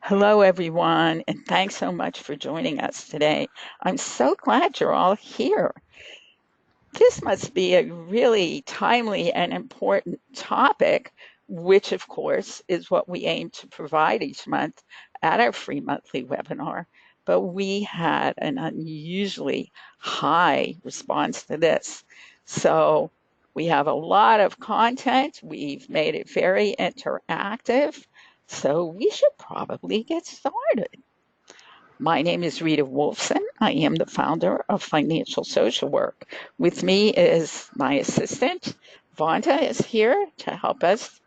Hello, everyone, and thanks so much for joining us today. I'm so glad you're all here. This must be a really timely and important topic, which, of course, is what we aim to provide each month at our free monthly webinar. But we had an unusually high response to this. So we have a lot of content. We've made it very interactive. So we should probably get started. My name is Rita Wolfson. I am the founder of Financial Social Work. With me is my assistant, Vonda is here to help us,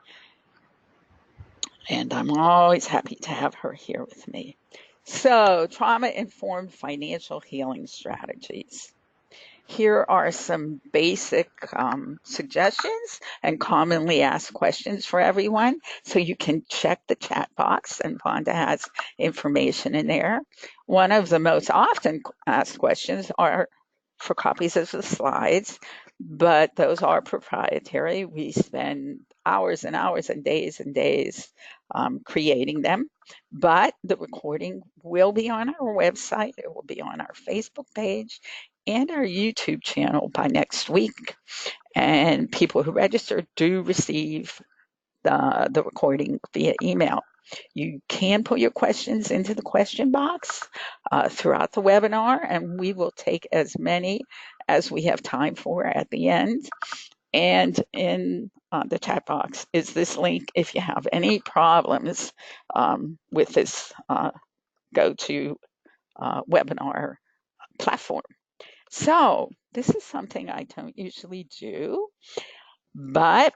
and I'm always happy to have her here with me. So, trauma-informed financial healing strategies. Here are some basic suggestions and commonly asked questions for everyone. So you can check the chat box, and Vonda has information in there. One of the most often asked questions are for copies of the slides, but those are proprietary. We spend hours and hours and days creating them. But the recording will be on our website, it will be on our Facebook page, and our YouTube channel by next week. And people who register do receive the recording via email. You can put your questions into the question box throughout the webinar, and we will take as many as we have time for at the end. And in the chat box is this link if you have any problems with this go-to webinar platform. So this is something I don't usually do, but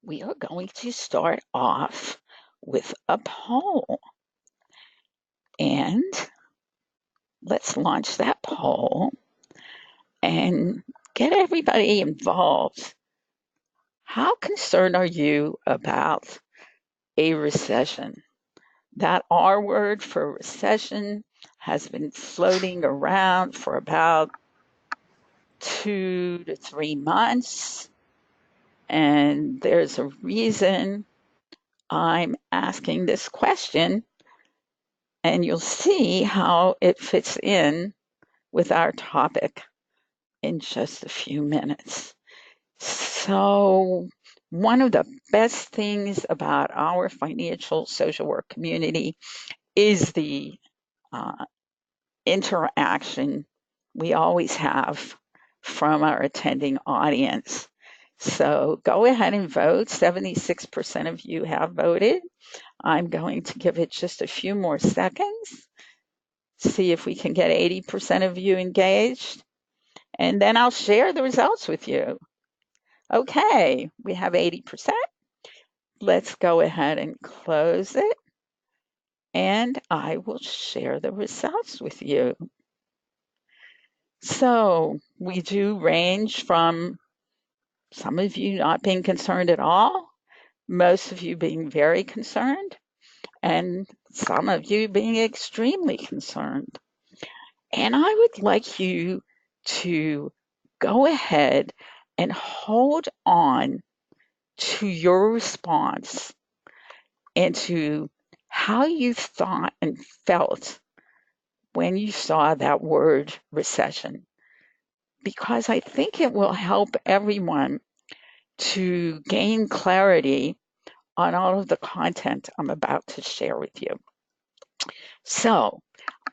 we are going to start off with a poll. And let's launch that poll and get everybody involved. How concerned are you about a recession? That R word for recession has been floating around for about 2 to 3 months. And there's a reason I'm asking this question, and you'll see how it fits in with our topic in just a few minutes. So, one of the best things about our financial social work community is the uh, interaction we always have from our attending audience. So go ahead and vote. 76% of you have voted. I'm going to give it just a few more seconds, see if we can get 80% of you engaged, and then I'll share the results with you. Okay, we have 80%. Let's go ahead and close it, and I will share the results with you. So we do range from some of you not being concerned at all, most of you being very concerned, and some of you being extremely concerned. And I would like you to go ahead and hold on to your response and to how you thought and felt when you saw that word recession, because I think it will help everyone to gain clarity on all of the content I'm about to share with you. So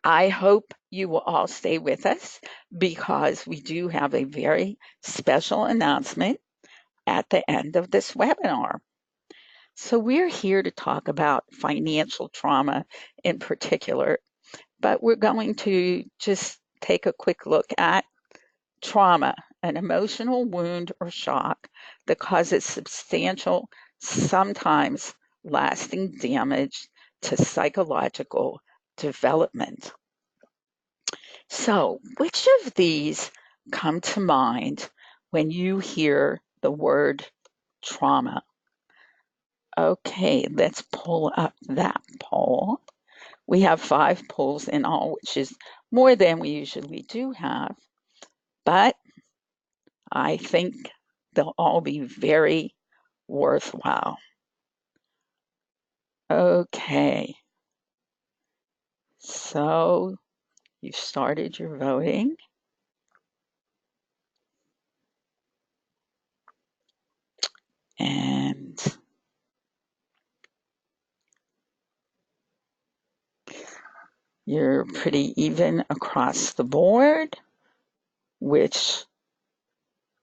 I hope you will all stay with us because we do have a very special announcement at the end of this webinar. So we're here to talk about financial trauma in particular, but we're going to just take a quick look at trauma, an emotional wound or shock that causes substantial, sometimes lasting damage to psychological development. So, which of these come to mind when you hear the word trauma? Okay, let's pull up that poll. We have 5 polls in all, which is more than we usually do have, but I think they'll all be very worthwhile. Okay, So you've started your voting. And you're pretty even across the board, which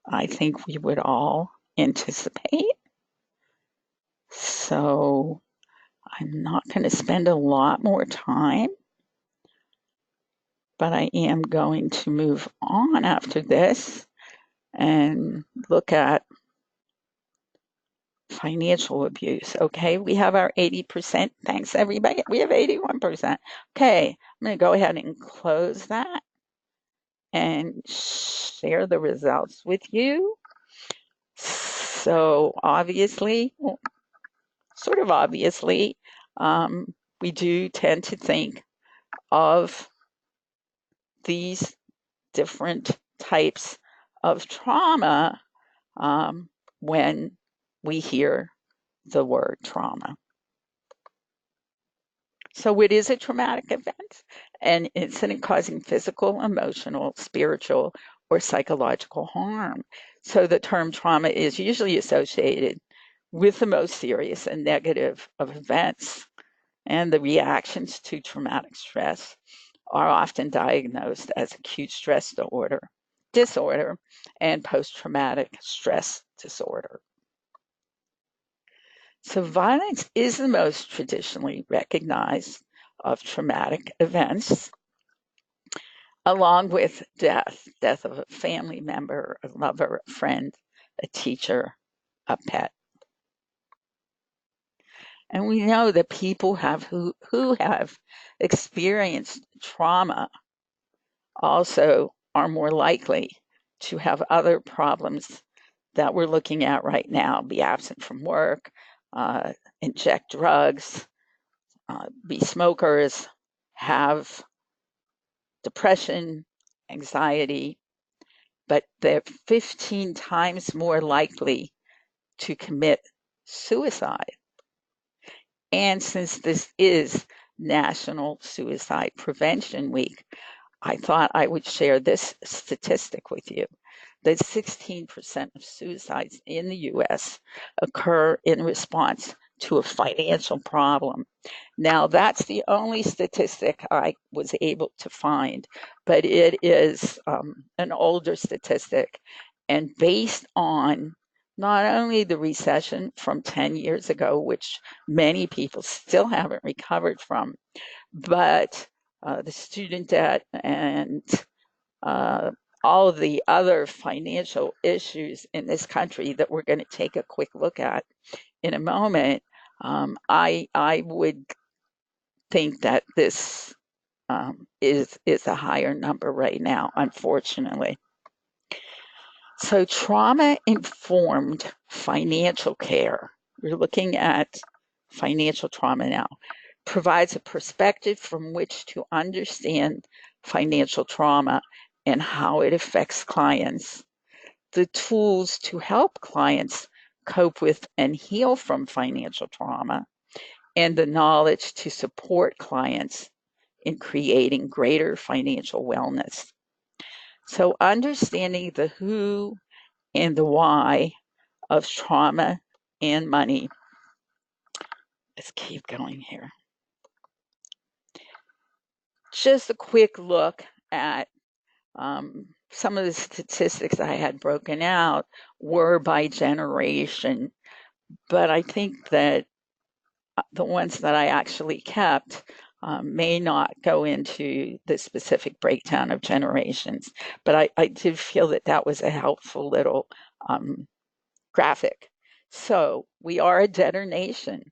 I think we would all anticipate. So I'm not going to spend a lot more time, but I am going to move on after this and look at financial abuse. Okay, we have our 80%. Thanks, everybody. We have 81%. Okay, I'm going to go ahead and close that and share the results with you. So obviously, well, sort of obviously, we do tend to think of these different types of trauma when we hear the word trauma. So it is a traumatic event, and incident causing physical, emotional, spiritual, or psychological harm. So the term trauma is usually associated with the most serious and negative of events, and the reactions to traumatic stress are often diagnosed as acute stress disorder and post-traumatic stress disorder. So violence is the most traditionally recognized of traumatic events, along with death of a family member, a lover, a friend, a teacher, a pet. And we know that people who have experienced trauma also are more likely to have other problems that we're looking at right now, be absent from work, inject drugs, be smokers, have depression, anxiety, but they're 15 times more likely to commit suicide. And since this is National Suicide Prevention Week, I thought I would share this statistic with you that 16% of suicides in the US occur in response to a financial problem. Now, that's the only statistic I was able to find, but it is an older statistic and based on not only the recession from 10 years ago, which many people still haven't recovered from, but the student debt and uh, all of the other financial issues in this country that we're going to take a quick look at in a moment, I would think that this is a higher number right now, unfortunately. So trauma-informed financial care, we're looking at financial trauma now, provides a perspective from which to understand financial trauma and how it affects clients, the tools to help clients cope with and heal from financial trauma, and the knowledge to support clients in creating greater financial wellness. So understanding the who and the why of trauma and money. Let's keep going here. Just a quick look at some of the statistics I had broken out were by generation, but I think that the ones that I actually kept may not go into the specific breakdown of generations, but I did feel that that was a helpful little graphic. So we are a debtor nation,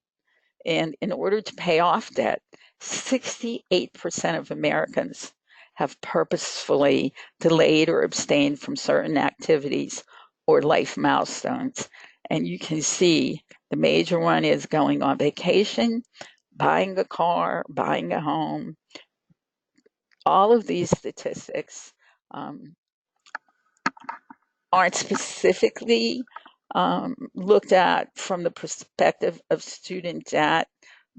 and in order to pay off debt, 68% of Americans have purposefully delayed or abstained from certain activities or life milestones. And you can see the major one is going on vacation, buying a car, buying a home. All of these statistics aren't specifically looked at from the perspective of student debt,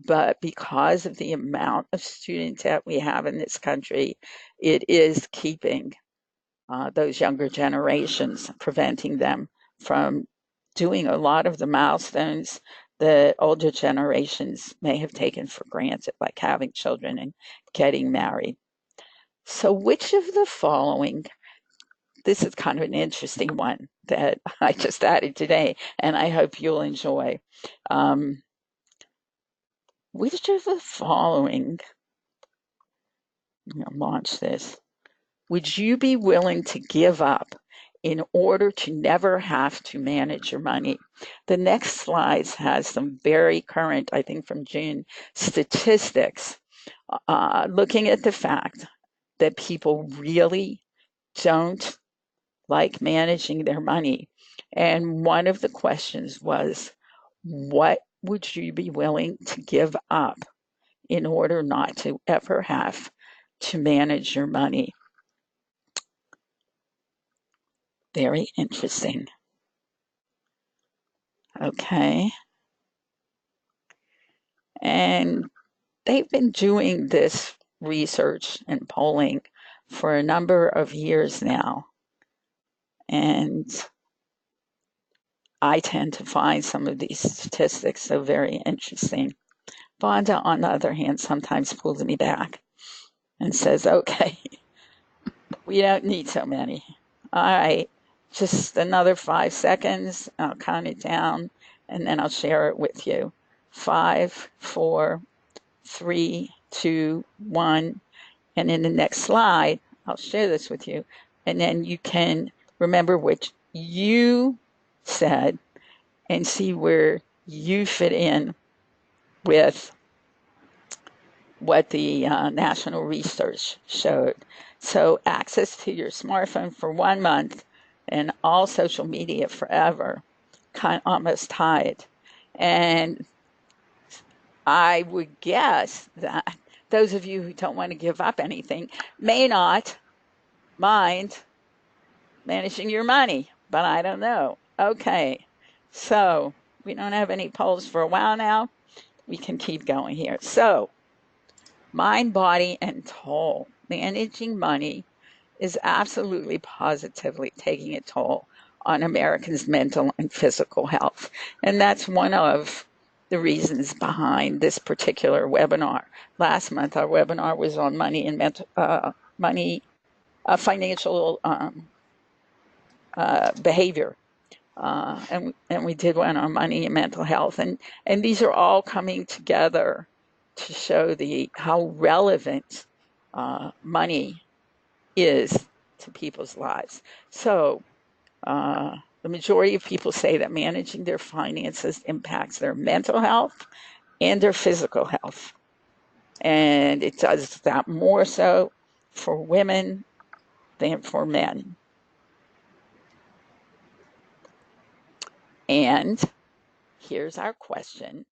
but because of the amount of student debt we have in this country, it is keeping those younger generations, preventing them from doing a lot of the milestones that older generations may have taken for granted, like having children and getting married. So, which of the following, this is kind of an interesting one that I just added today, and I hope you'll enjoy. Um, which of the following, I'm going to launch this, would you be willing to give up in order to never have to manage your money? The next slide has some very current, I think from June, statistics looking at the fact that people really don't like managing their money. And one of the questions was, what would you be willing to give up in order not to ever have to manage your money? Very interesting. Okay. And they've been doing this research and polling for a number of years now. And I tend to find some of these statistics so very interesting. Vonda, on the other hand, sometimes pulls me back and says, okay, we don't need so many. All right, just another 5 seconds. I'll count it down and then I'll share it with you. 5, 4, 3, 2, 1. And in the next slide, I'll share this with you. And then you can remember what you said and see where you fit in with what the national research showed. So access to your smartphone for 1 month and all social media forever, kind of almost tied. And I would guess that those of you who don't want to give up anything may not mind managing your money, but I don't know. Okay, so we don't have any polls for a while now. We can keep going here. So, mind, body, and toll. Managing money is absolutely positively taking a toll on Americans' mental and physical health. And that's one of the reasons behind this particular webinar. Last month, our webinar was on money and financial behavior. And we did one on money and mental health. And these are all coming together to show how relevant money is to people's lives. So the majority of people say that managing their finances impacts their mental health and their physical health. And it does that more so for women than for men. And here's our question.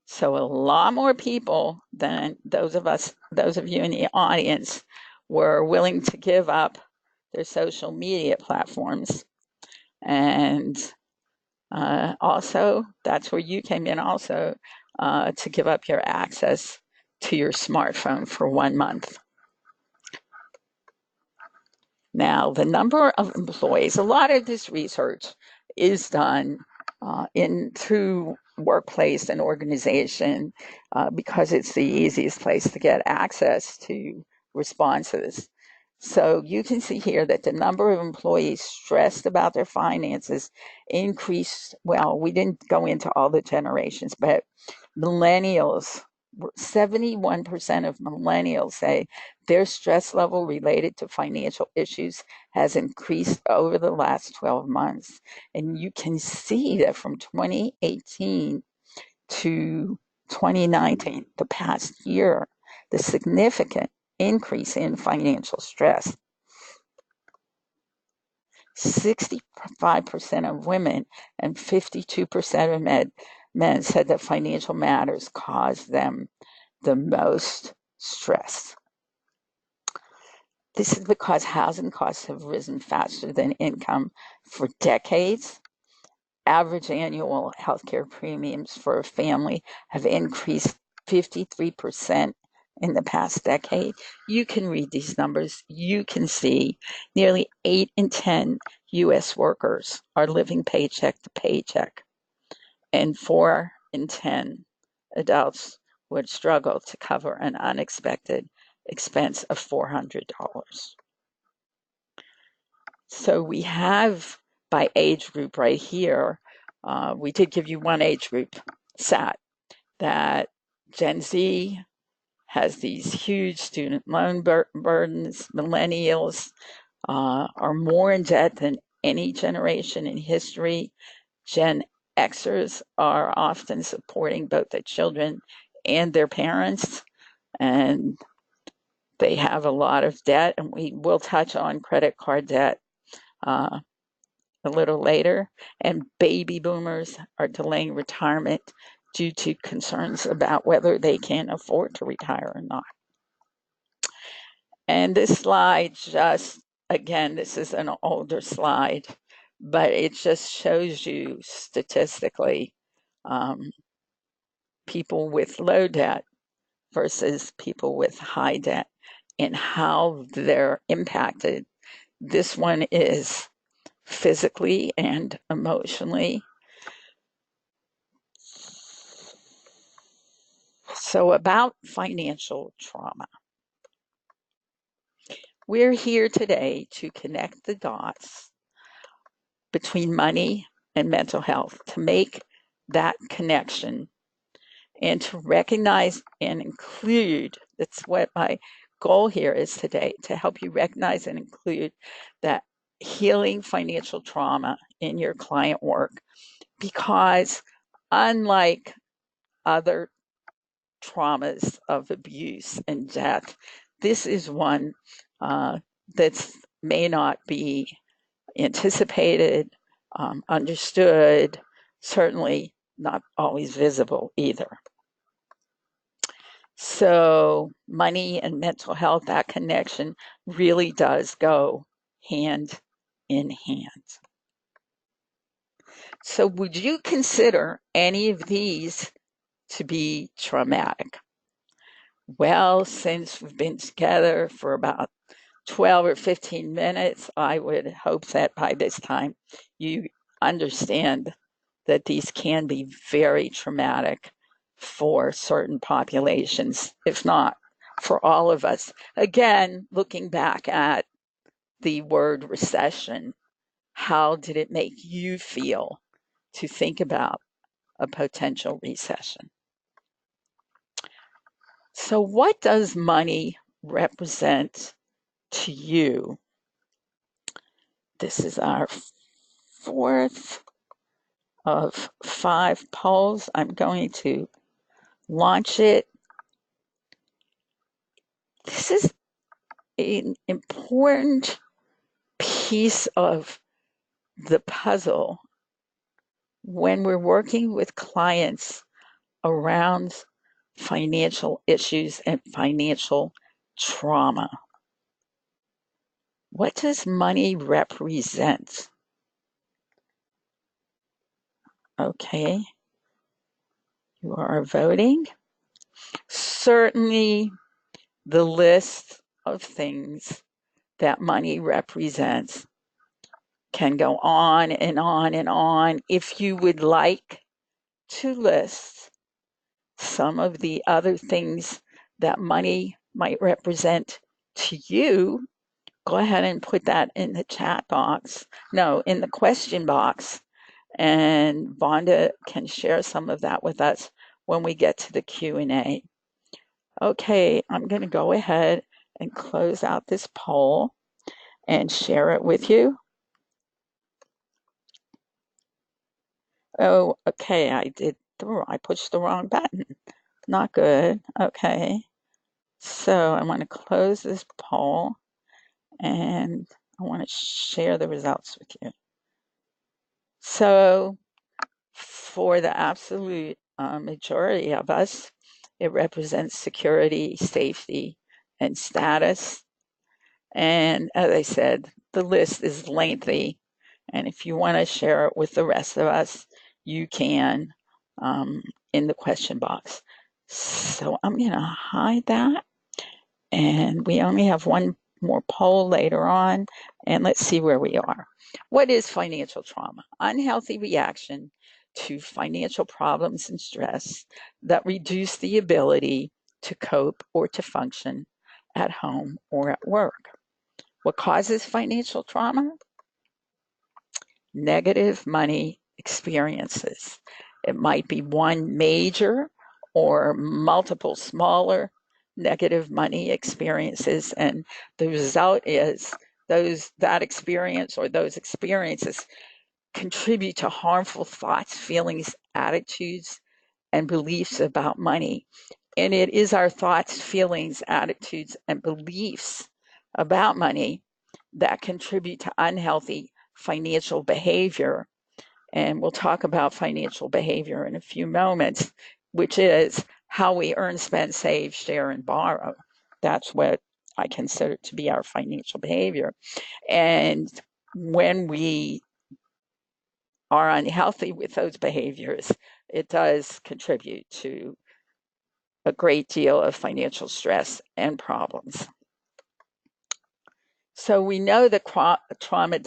So a lot more people than those of you in the audience were willing to give up their social media platforms. And also, that's where you came in also, to give up your access to your smartphone for 1 month. Now, the number of employees, a lot of this research is done through workplace and organization because it's the easiest place to get access to responses. So you can see here that the number of employees stressed about their finances increased. Well, we didn't go into all the generations, but millennials, 71% of millennials say their stress level related to financial issues has increased over the last 12 months. And you can see that from 2018 to 2019, the past year, the significant increase in financial stress. 65% of women and 52% of men said that financial matters cause them the most stress. This is because housing costs have risen faster than income for decades. Average annual healthcare premiums for a family have increased 53% in the past decade. You can read these numbers. You can see nearly 8 in 10 US workers are living paycheck to paycheck, and 4 in 10 adults would struggle to cover an unexpected expense of $400. So we have by age group right here. We did give you one age group, SAT, that Gen Z has these huge student loan burdens. Millennials are more in debt than any generation in history. Gen Xers are often supporting both their children and their parents, and they have a lot of debt, and we will touch on credit card debt a little later. And baby boomers are delaying retirement due to concerns about whether they can afford to retire or not. And this slide just, again, this is an older slide, but it just shows you statistically people with low debt versus people with high debt and how they're impacted. This one is physically and emotionally. So, about financial trauma. We're here today to connect the dots between money and mental health, to make that connection and to recognize and include. That's what my goal here is today, to help you recognize and include that healing financial trauma in your client work, because unlike other traumas of abuse and death, this is one that may not be anticipated, understood, certainly not always visible either. So money and mental health, that connection really does go hand in hand. So would you consider any of these to be traumatic? Well, since we've been together for about 12 or 15 minutes, I would hope that by this time you understand that these can be very traumatic for certain populations, if not for all of us. Again, looking back at the word recession, how did it make you feel to think about a potential recession? So, what does money represent to you? This is our fourth of 5 polls. I'm going to launch it. This is an important piece of the puzzle when we're working with clients around financial issues and financial trauma. What does money represent? Okay, you are voting. Certainly, the list of things that money represents can go on and on and on. If you would like to list some of the other things that money might represent to you, go ahead and put that in the chat box. No, in the question box. And Vonda can share some of that with us when we get to the Q&A. Okay, I'm going to go ahead and close out this poll and share it with you. Oh, okay, I pushed the wrong button. Not good. Okay. So I want to close this poll and I want to share the results with you. So for the absolute majority of us, it represents security, safety, and status. And as I said, the list is lengthy. And if you want to share it with the rest of us, you can in the question box. So I'm going to hide that. And we only have one more poll later on. And let's see where we are. What is financial trauma? Unhealthy reaction to financial problems and stress that reduce the ability to cope or to function at home or at work. What causes financial trauma? Negative money experiences. It might be one major or multiple smaller negative money experiences, and the result is that experience or those experiences contribute to harmful thoughts, feelings, attitudes, and beliefs about money. And it is our thoughts, feelings, attitudes, and beliefs about money that contribute to unhealthy financial behavior. And we'll talk about financial behavior in a few moments, which is how we earn, spend, save, share, and borrow. That's what I consider to be our financial behavior. And when we are unhealthy with those behaviors, it does contribute to a great deal of financial stress and problems. So we know that trauma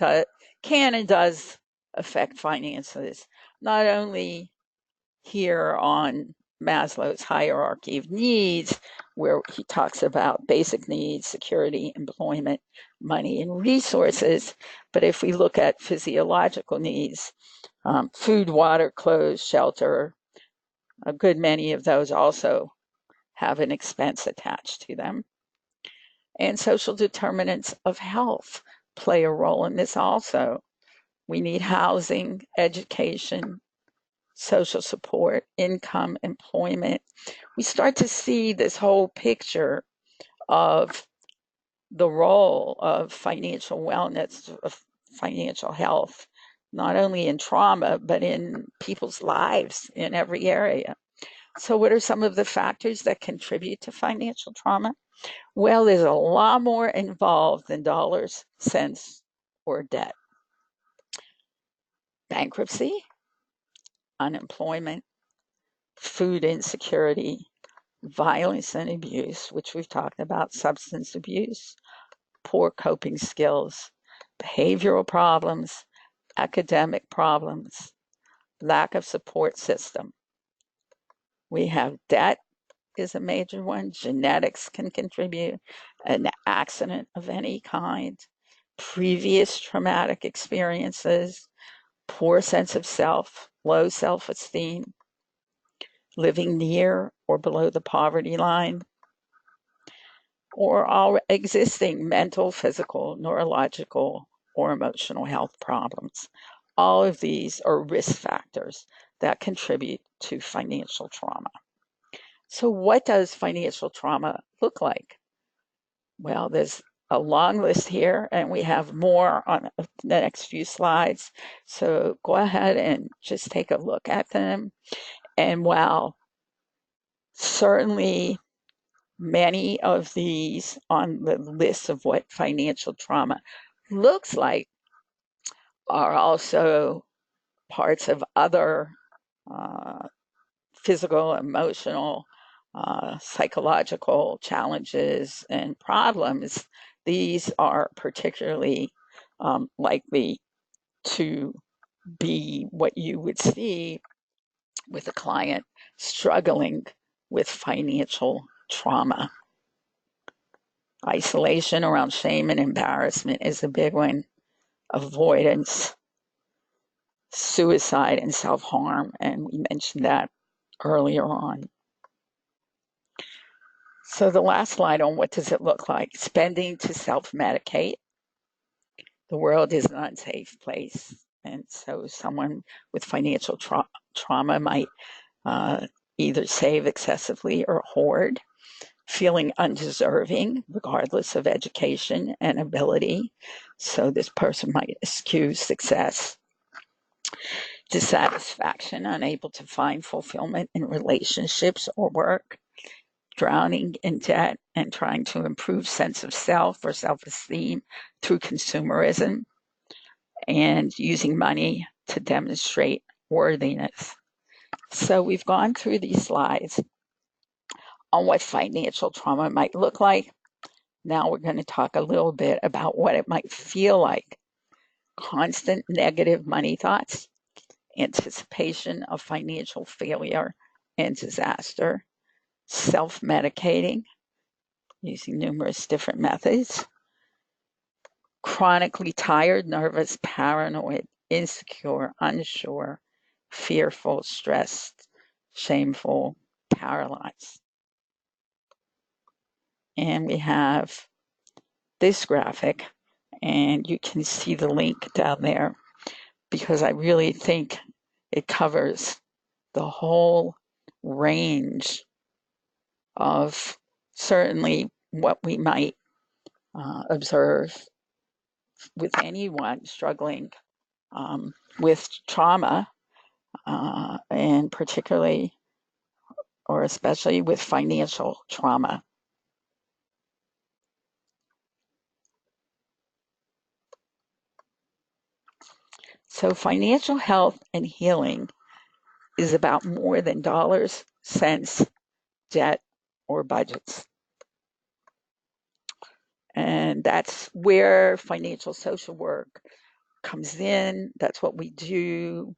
can and does affect finances, not only here on Maslow's hierarchy of needs, where he talks about basic needs, security, employment, money, and resources, but if we look at physiological needs, food, water, clothes, shelter, a good many of those also have an expense attached to them. And social determinants of health play a role in this also. We need housing, education, social support, income, employment. We start to see this whole picture of the role of financial wellness, of financial health, not only in trauma, but in people's lives in every area. So, what are some of the factors that contribute to financial trauma? Well, there's a lot more involved than dollars, cents, or debt. Bankruptcy, unemployment, food insecurity, violence and abuse, which we've talked about, substance abuse, poor coping skills, behavioral problems, academic problems, lack of support system. We have debt is a major one. Genetics can contribute, an accident of any kind, previous traumatic experiences, poor sense of self, low self-esteem, living near or below the poverty line, or all existing mental, physical, neurological, or emotional health problems. All of these are risk factors that contribute to financial trauma. So, what does financial trauma look like? Well, there's a long list here, and we have more on the next few slides. So, go ahead and just take a look at them. And while certainly many of these on the list of what financial trauma looks like are also parts of other uh, physical, emotional, psychological challenges and problems. These are particularly likely to be what you would see with a client struggling with financial trauma. Isolation around shame and embarrassment is a big one. Avoidance, suicide, and self-harm, and we mentioned that earlier on. So the last slide on what does it look like? Spending to self-medicate. The world is an unsafe place, and so someone with financial trauma might either save excessively or hoard. Feeling undeserving, regardless of education and ability. So this person might eschew success. Dissatisfaction, unable to find fulfillment in relationships or work. Drowning in debt and trying to improve sense of self or self-esteem through consumerism and using money to demonstrate worthiness. So we've gone through these slides on what financial trauma might look like. Now we're going to talk a little bit about what it might feel like. Constant negative money thoughts, anticipation of financial failure and disaster, self-medicating using numerous different methods, chronically tired, nervous, paranoid, insecure, unsure, fearful, stressed, shameful, paralyzed. And we have this graphic, and you can see the link down there because I really think it covers the whole range of certainly what we might observe with anyone struggling with trauma, and particularly or especially with financial trauma. So financial health and healing is about more than dollars, cents, debt, or budgets. And that's where financial social work comes in. That's what we do.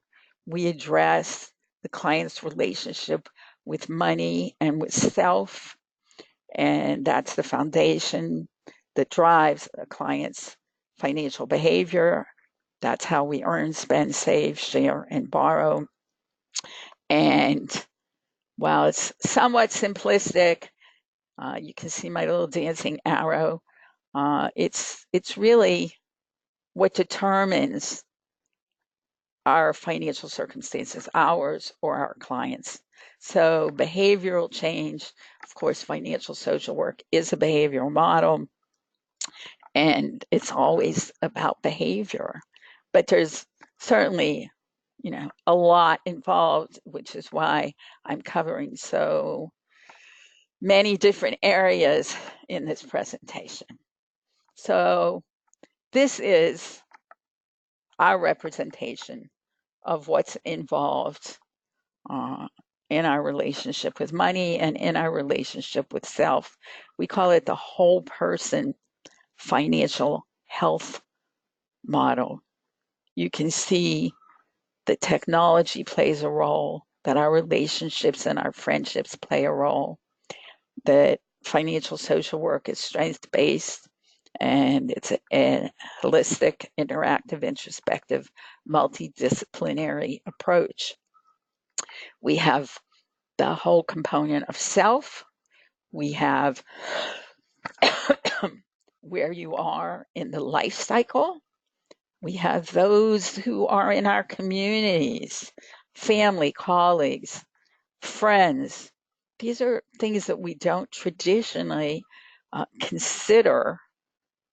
We address the client's relationship with money and with self. And that's the foundation that drives a client's financial behavior. That's how we earn, spend, save, share, and borrow. And while it's somewhat simplistic, you can see my little dancing arrow. It's really what determines our financial circumstances, ours or our clients. So behavioral change, of course, financial social work is a behavioral model, and it's always about behavior. But there's certainly, a lot involved, which is why I'm covering so many different areas in this presentation. So this is our representation of what's involved in our relationship with money and in our relationship with self. We call it the whole person financial health model. You can see that technology plays a role, that our relationships and our friendships play a role, that financial social work is strength-based, and it's a holistic, interactive, introspective, multidisciplinary approach. We have the whole component of self. We have where you are in the life cycle. We have those who are in our communities, family, colleagues, friends. These are things that we don't traditionally consider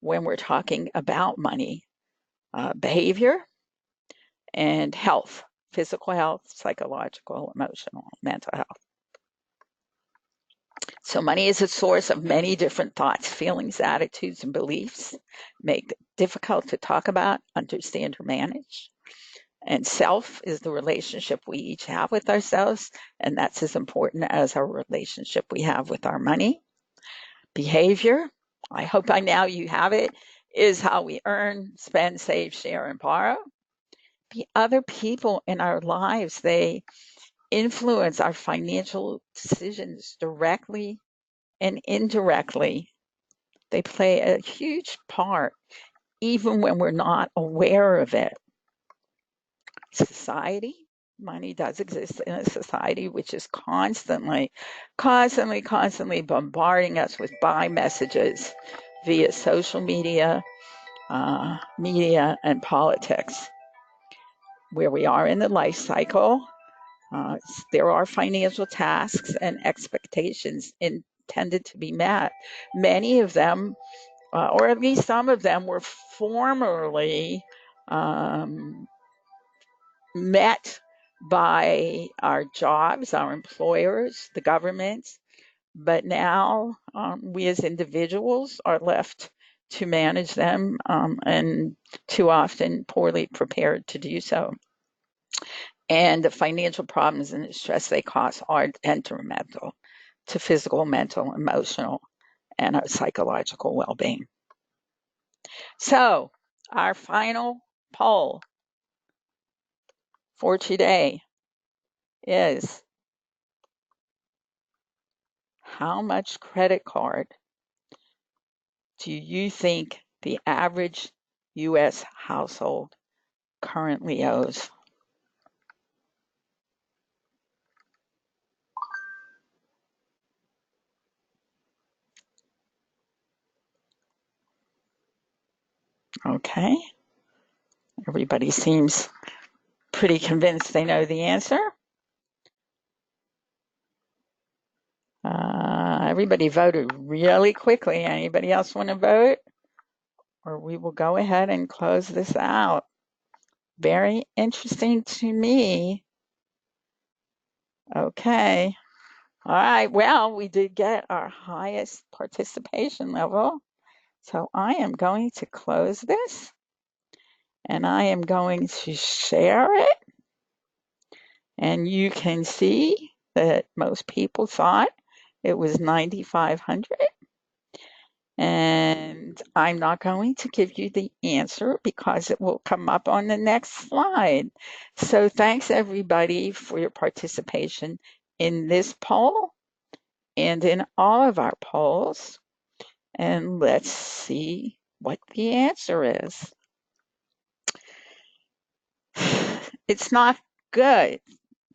when we're talking about money, behavior, and health, physical health, psychological, emotional, mental health. So money is a source of many different thoughts, feelings, attitudes, and beliefs, make it difficult to talk about, understand, or manage. And self is the relationship we each have with ourselves, and that's as important as our relationship we have with our money. Behavior, I hope by now you have it, is how we earn, spend, save, share, and borrow. The other people in our lives, they influence our financial decisions directly and indirectly. They play a huge part, even when we're not aware of it. Society, money does exist in a society which is constantly bombarding us with buy messages via social media, media, and politics. Where we are in the life cycle, there are financial tasks and expectations intended to be met. Many of them, or at least some of them, were formerly met by our jobs, our employers, the government, but now we as individuals are left to manage them, and too often poorly prepared to do so. And the financial problems and the stress they cause are detrimental to physical, mental, emotional, and our psychological well-being. So, our final poll for today is, how much credit card do you think the average U.S. household currently owes? Okay. Everybody seems pretty convinced they know the answer. Everybody voted really quickly. Anybody else want to vote? Or we will go ahead and close this out. Very interesting to me. Okay. All right. Well, we did get our highest participation level. So I am going to close this and I am going to share it. And you can see that most people thought it was 9,500. And I'm not going to give you the answer because it will come up on the next slide. So thanks everybody for your participation in this poll and in all of our polls. And let's see what the answer is. It's not good.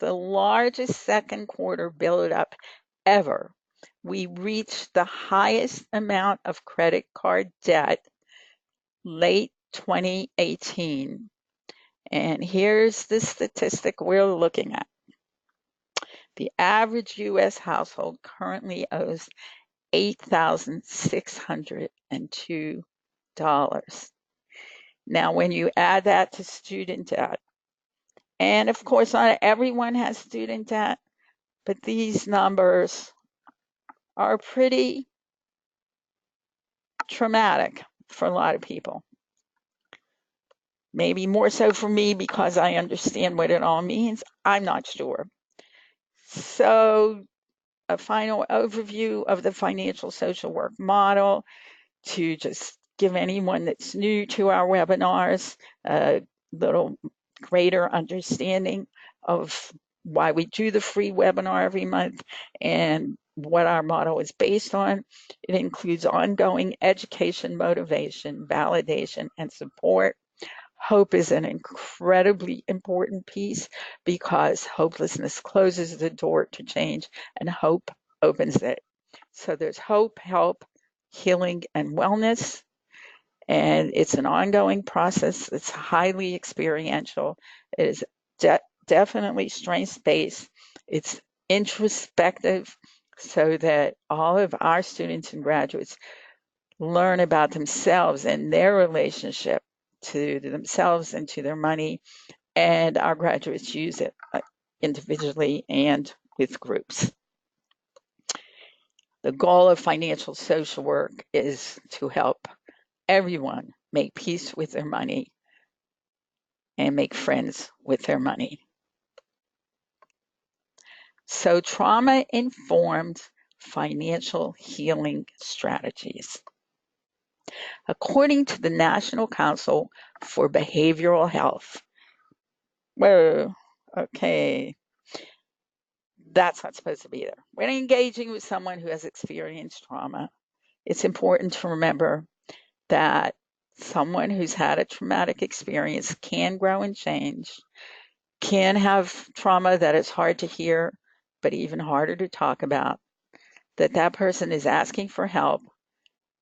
The largest second quarter buildup ever. We reached the highest amount of credit card debt late 2018. And here's the statistic we're looking at. The average US household currently owes $8,602. Now, when you add that to student debt, and of course, not everyone has student debt, but these numbers are pretty traumatic for a lot of people. Maybe more so for me because I understand what it all means. I'm not sure. So, a final overview of the financial social work model to just give anyone that's new to our webinars a little greater understanding of why we do the free webinar every month and what our model is based on. It includes ongoing education, motivation, validation, and support. Hope is an incredibly important piece because hopelessness closes the door to change and hope opens it. So there's hope, help, healing, and wellness. And it's an ongoing process. It's highly experiential. It is definitely strengths-based. It's introspective so that all of our students and graduates learn about themselves and their relationship to themselves and to their money. And our graduates use it individually and with groups. The goal of financial social work is to help everyone make peace with their money and make friends with their money. So, trauma-informed financial healing strategies. According to the National Council for Behavioral Health, whoa, okay, that's not supposed to be there. When engaging with someone who has experienced trauma, it's important to remember that someone who's had a traumatic experience can grow and change, can have trauma that is hard to hear, but even harder to talk about, that person is asking for help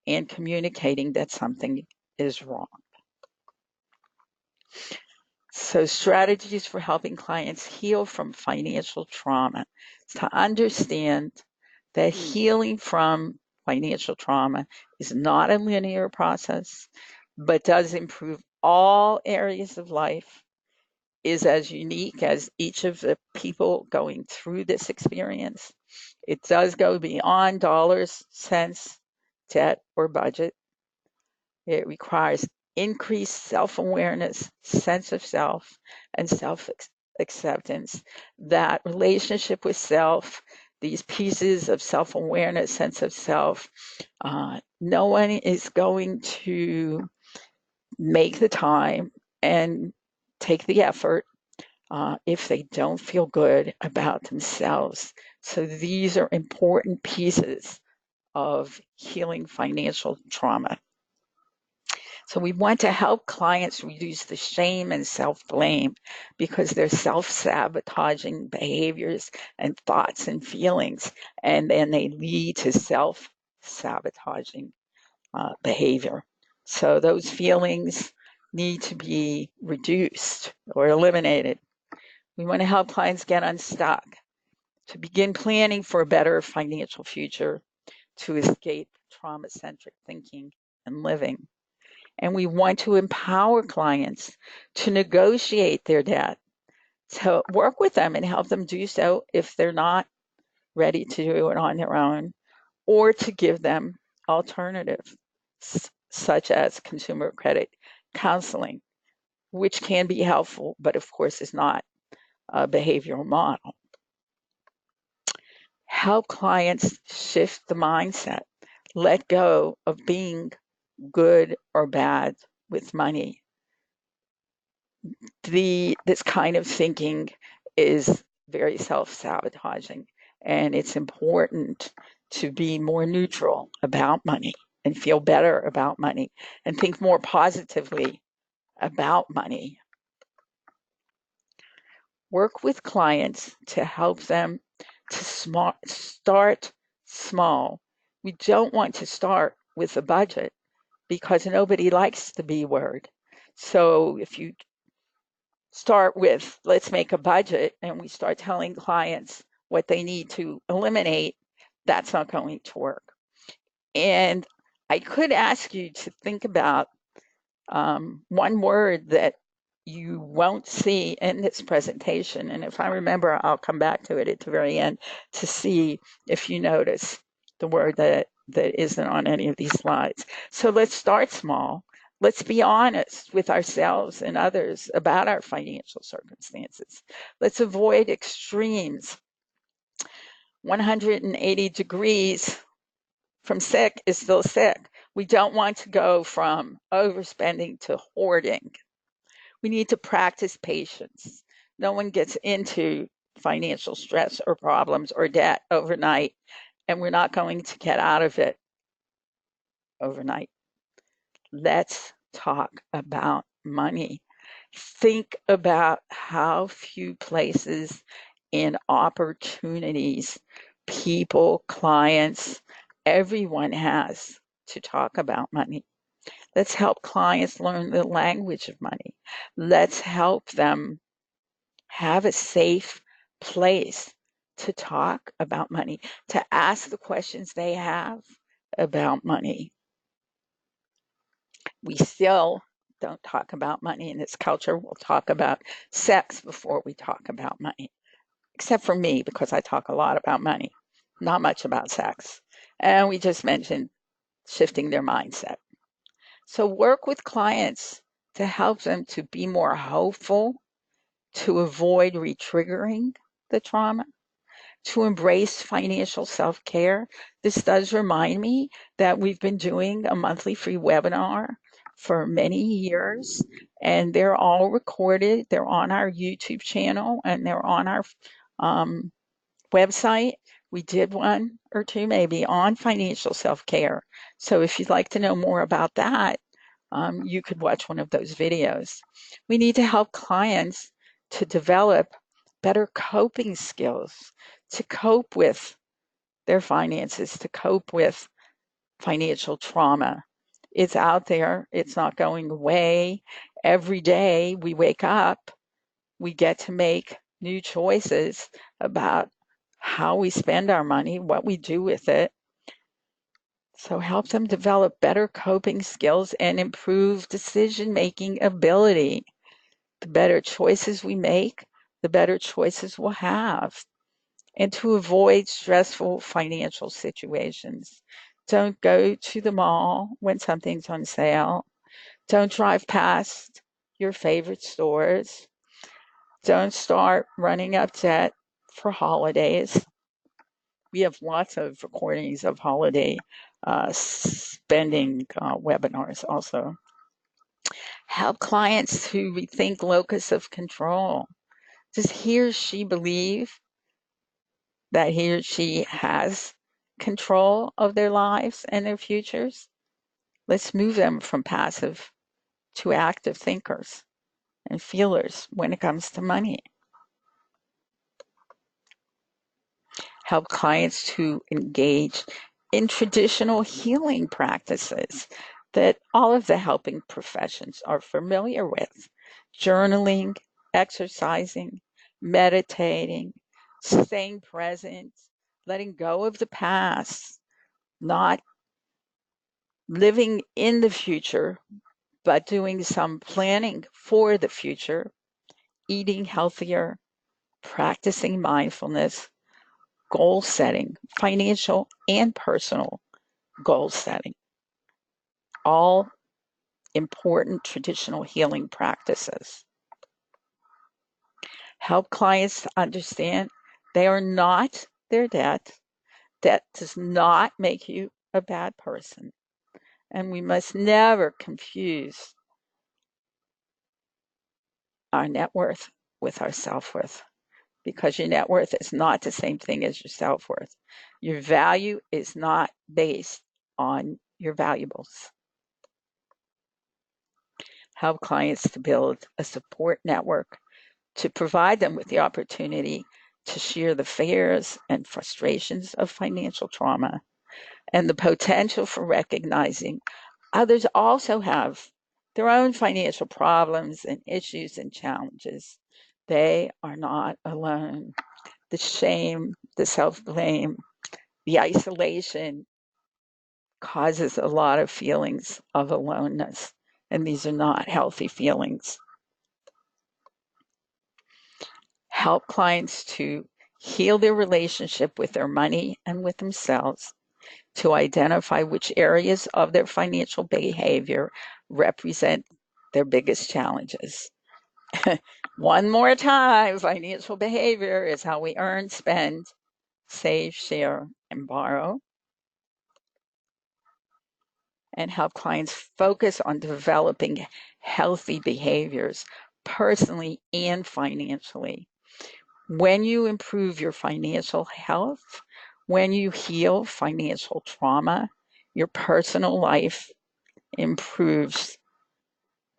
and communicating that something is wrong. So strategies for helping clients heal from financial trauma is to understand that healing from financial trauma is not a linear process, but does improve all areas of life, is as unique as each of the people going through this experience. It does go beyond dollars, cents, debt, or budget. It requires increased self-awareness, sense of self, and self-acceptance. That relationship with self these pieces of self-awareness, sense of self. No one is going to make the time and take the effort if they don't feel good about themselves. So these are important pieces of healing financial trauma. So we want to help clients reduce the shame and self-blame because they're self-sabotaging behaviors and thoughts and feelings, and then they lead to self-sabotaging behavior. So those feelings need to be reduced or eliminated. We want to help clients get unstuck, to begin planning for a better financial future, to escape trauma-centric thinking and living. And we want to empower clients to negotiate their debt. So work with them and help them do so if they're not ready to do it on their own, or to give them alternatives, such as consumer credit counseling, which can be helpful, but of course is not a behavioral model. Help clients shift the mindset, let go of being good or bad with money. This kind of thinking is very self-sabotaging, and it's important to be more neutral about money and feel better about money and think more positively about money. Work with clients to help them to start small. We don't want to start with a budget because nobody likes the B word. So if you start with, let's make a budget, and we start telling clients what they need to eliminate, that's not going to work. And I could ask you to think about one word that you won't see in this presentation. And if I remember, I'll come back to it at the very end to see if you notice the word that isn't on any of these slides. So let's start small. Let's be honest with ourselves and others about our financial circumstances. Let's avoid extremes. 180 degrees from sick is still sick. We don't want to go from overspending to hoarding. We need to practice patience. No one gets into financial stress or problems or debt overnight, and we're not going to get out of it overnight. Let's talk about money. Think about how few places and opportunities people, clients, everyone has to talk about money. Let's help clients learn the language of money. Let's help them have a safe place to talk about money, to ask the questions they have about money. We still don't talk about money in this culture. We'll talk about sex before we talk about money, except for me, because I talk a lot about money, not much about sex. And we just mentioned shifting their mindset. So work with clients to help them to be more hopeful, to avoid re-triggering the trauma, to embrace financial self-care. This does remind me that we've been doing a monthly free webinar for many years, and they're all recorded. They're on our YouTube channel, and they're on our website. We did one or two maybe on financial self-care. So if you'd like to know more about that, you could watch one of those videos. We need to help clients to develop better coping skills, to cope with their finances, to cope with financial trauma. It's out there. It's not going away. Every day we wake up, we get to make new choices about how we spend our money, what we do with it. So help them develop better coping skills and improve decision-making ability. The better choices we make, the better choices we'll have. And to avoid stressful financial situations. Don't go to the mall when something's on sale. Don't drive past your favorite stores. Don't start running up debt for holidays. We have lots of recordings of holiday spending webinars also. Help clients to rethink locus of control. Does he or she believe that he or she has control of their lives and their futures? Let's move them from passive to active thinkers and feelers when it comes to money. Help clients to engage in traditional healing practices that all of the helping professions are familiar with. Journaling, exercising, meditating, staying present, letting go of the past, not living in the future, but doing some planning for the future, eating healthier, practicing mindfulness, goal setting, financial and personal goal setting, all important traditional healing practices. Help clients to understand they are not their debt. Debt does not make you a bad person. And we must never confuse our net worth with our self-worth, because your net worth is not the same thing as your self-worth. Your value is not based on your valuables. Help clients to build a support network to provide them with the opportunity to share the fears and frustrations of financial trauma and the potential for recognizing others also have their own financial problems and issues and challenges. They are not alone. The shame, the self-blame, the isolation causes a lot of feelings of aloneness, and these are not healthy feelings. Help clients to heal their relationship with their money and with themselves, to identify which areas of their financial behavior represent their biggest challenges. One more time, financial behavior is how we earn, spend, save, share, and borrow. And help clients focus on developing healthy behaviors personally and financially. When you improve your financial health, when you heal financial trauma, your personal life improves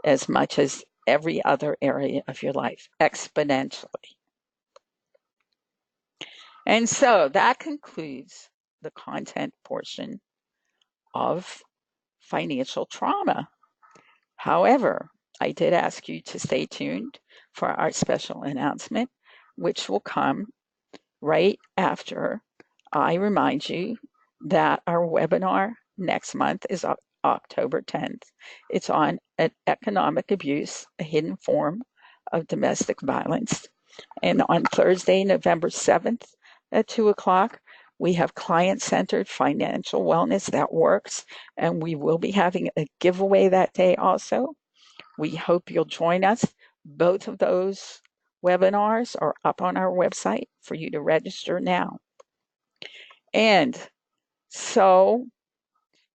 as much as every other area of your life, exponentially. And so that concludes the content portion of financial trauma. However, I did ask you to stay tuned for our special announcement, which will come right after I remind you that our webinar next month is October 10th. It's on economic abuse, a hidden form of domestic violence. And on Thursday, November 7th at 2 o'clock, we have client-centered financial wellness that works, and we will be having a giveaway that day also. We hope you'll join us. Both of those webinars are up on our website for you to register now. And so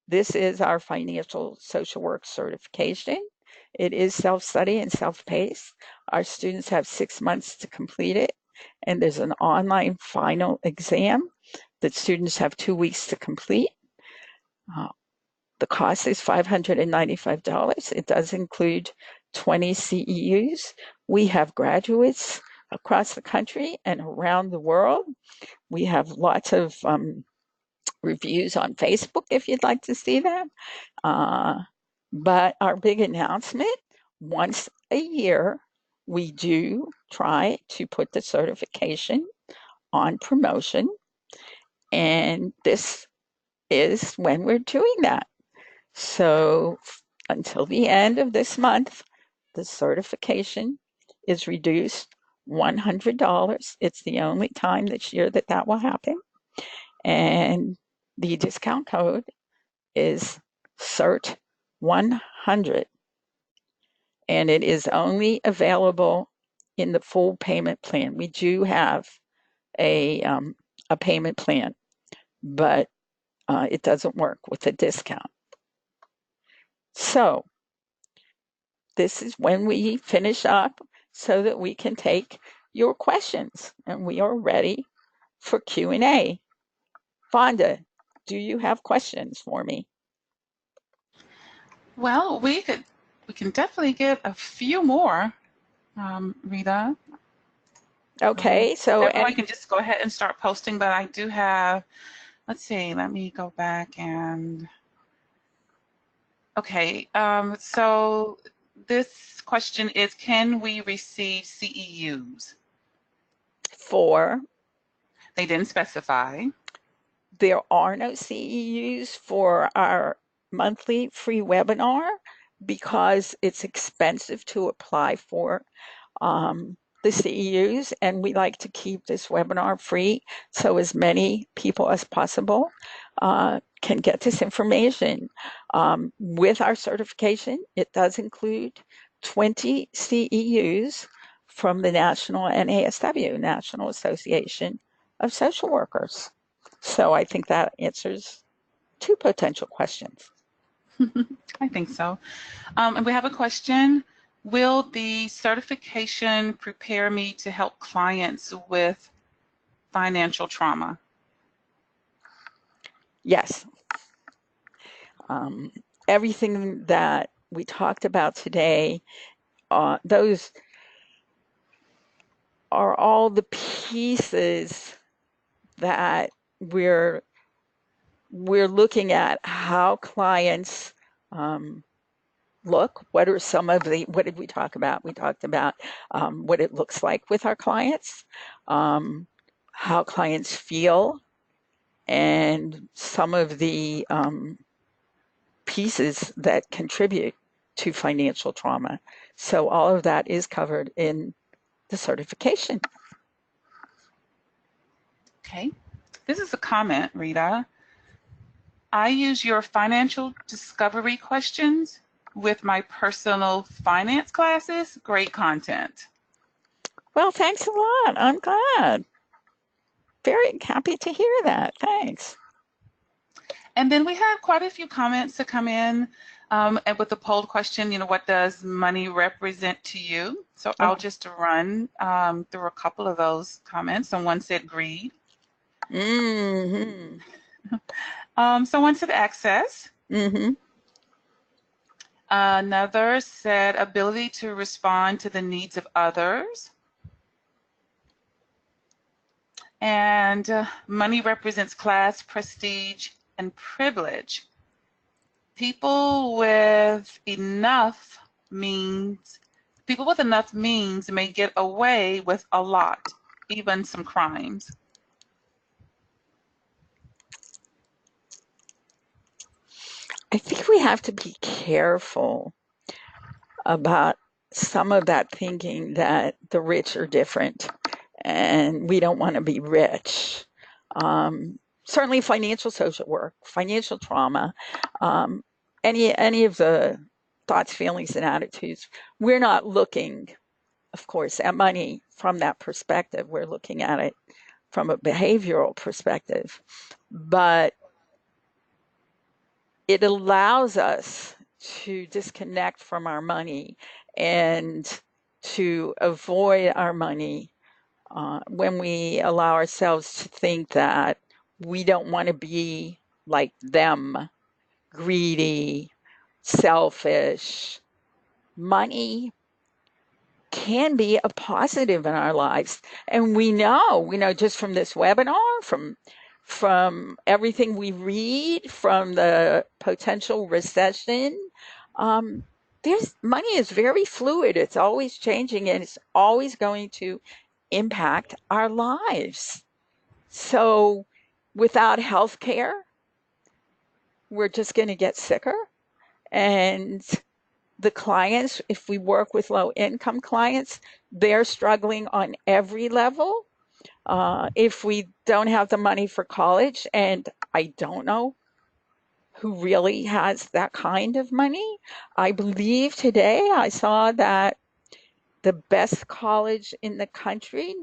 this is our financial social work certification. It is self-study and self-paced. Our students have 6 months to complete it, and there's an online final exam that students have 2 weeks to complete. The cost is $595. It does include 20 CEUs. We have graduates across the country and around the world. We have lots of reviews on Facebook if you'd like to see them. But our big announcement, once a year, we do try to put the certification on promotion. And this is when we're doing that. So until the end of this month, the certification is reduced $100. It's the only time this year that that will happen. And the discount code is CERT100. And it is only available in the full payment plan. We do have a payment plan. but it doesn't work with a discount. So this is when we finish up so that we can take your questions, and we are ready for Q&A. Vonda, do you have questions for me? Well, we can definitely get a few more, Rita. Okay, so Everyone can just go ahead and start posting, but I do have, let's see, let me go back and, okay, so this question is, can we receive CEUs? for They didn't specify. there are no CEUs for our monthly free webinar because it's expensive to apply for the CEUs, and we like to keep this webinar free so as many people as possible can get this information. With our certification, it does include 20 CEUs from the National NASW, National Association of Social Workers. So I think that answers two potential questions. I think so. And we have a question. Will the certification prepare me to help clients with financial trauma? Yes. Um, Everything that we talked about today, those are all the pieces that we're looking at how clients look. What are some of the, what did we talk about? We talked about what it looks like with our clients, how clients feel, and some of the pieces that contribute to financial trauma. So all of that is covered in the certification. Okay. This is a comment, Rita. I use your financial discovery questions with my personal finance classes. Great content. Well, thanks a lot. I'm glad. Very happy to hear that. Thanks. And then we had quite a few comments to come in, and with the poll question, what does money represent to you? So I'll Okay. just run through a couple of those comments. Someone said greed. Mm-hmm. Someone said access. Mm-hmm. Another said ability to respond to the needs of others. And money represents class, prestige, and privilege. People with enough means may get away with a lot, even some crimes. I think we have to be careful about some of that thinking that the rich are different and we don't want to be rich. Certainly financial social work, financial trauma, um, any of the thoughts, feelings, and attitudes. We're not looking, of course, at money from that perspective. We're looking at it from a behavioral perspective. But it allows us to disconnect from our money and to avoid our money when we allow ourselves to think that we don't want to be like them, greedy, selfish. Money can be a positive in our lives, and we know just from this webinar, from everything we read, from the potential recession. There's money is very fluid. It's always changing, and it's always going to impact our lives. So without health care, we're just going to get sicker. And the clients, if we work with low income clients, they're struggling on every level. If we don't have the money for college, and I don't know who really has that kind of money. I believe today I saw that the best college in the country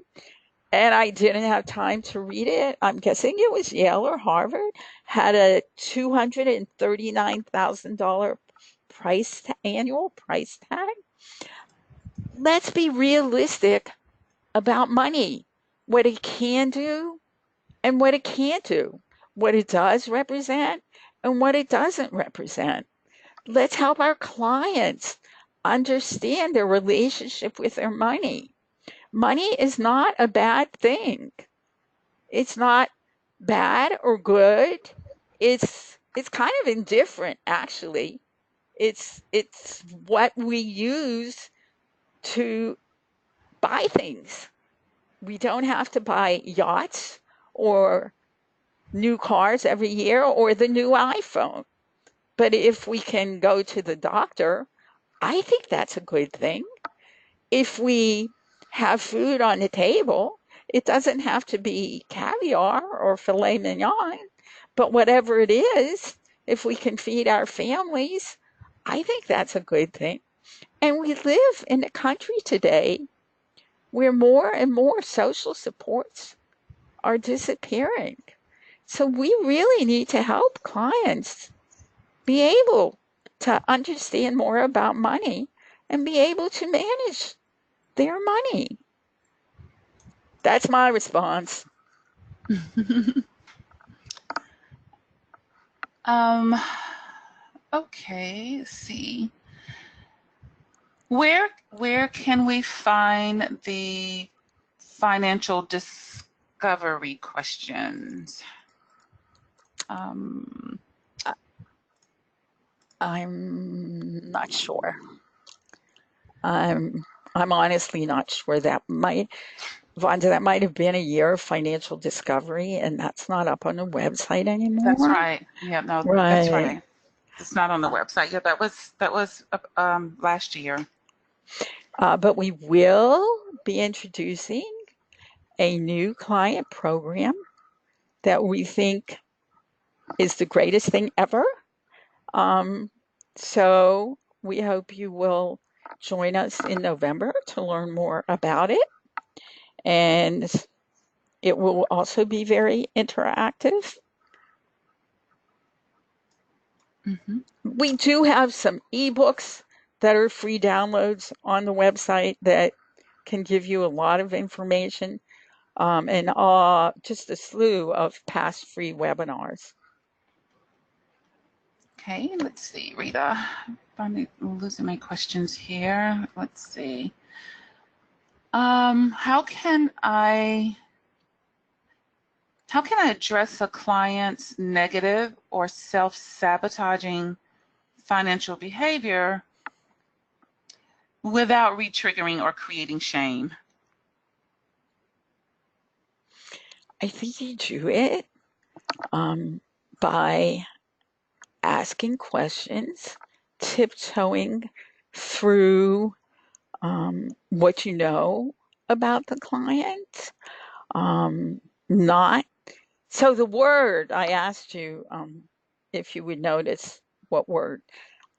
and I didn't have time to read it. I'm guessing it was Yale or Harvard, had a $239,000 annual price tag. Let's be realistic about money, what it can do and what it can't do, what it does represent and what it doesn't represent. Let's help our clients understand their relationship with their money. Money is not a bad thing. It's not bad or good. It's kind of indifferent actually. It's what we use to buy things. We don't have to buy yachts or new cars every year or the new iPhone. But if we can go to the doctor, I think that's a good thing. If we have food on the table, it doesn't have to be caviar or filet mignon, but whatever it is, if we can feed our families, I think that's a good thing. And we live in a country today where more and more social supports are disappearing. So we really need to help clients be able to understand more about money and be able to manage their money. That's my response. Okay, let's see. Where can we find the financial discovery questions? I'm not sure. I'm honestly not sure. Vonda, that might have been a year of financial discovery, and that's not up on the website That's anymore. right. Yeah, no, that's Right. right. It's not on the website. Yeah, that was last year. But we will be introducing a new client program that we think is the greatest thing ever. Um, so we hope you will join us in November to learn more about it. And it will also be very interactive. Mm-hmm. We do have some ebooks that are free downloads on the website that can give you a lot of information, and just a slew of past free webinars. Okay, let's see, Rita. I'm losing my questions here. Let's see. How can I address a client's negative or self-sabotaging financial behavior without re-triggering or creating shame? I think you do it by asking questions, tiptoeing through what you know about the client. Not so the word I asked you if you would notice what word.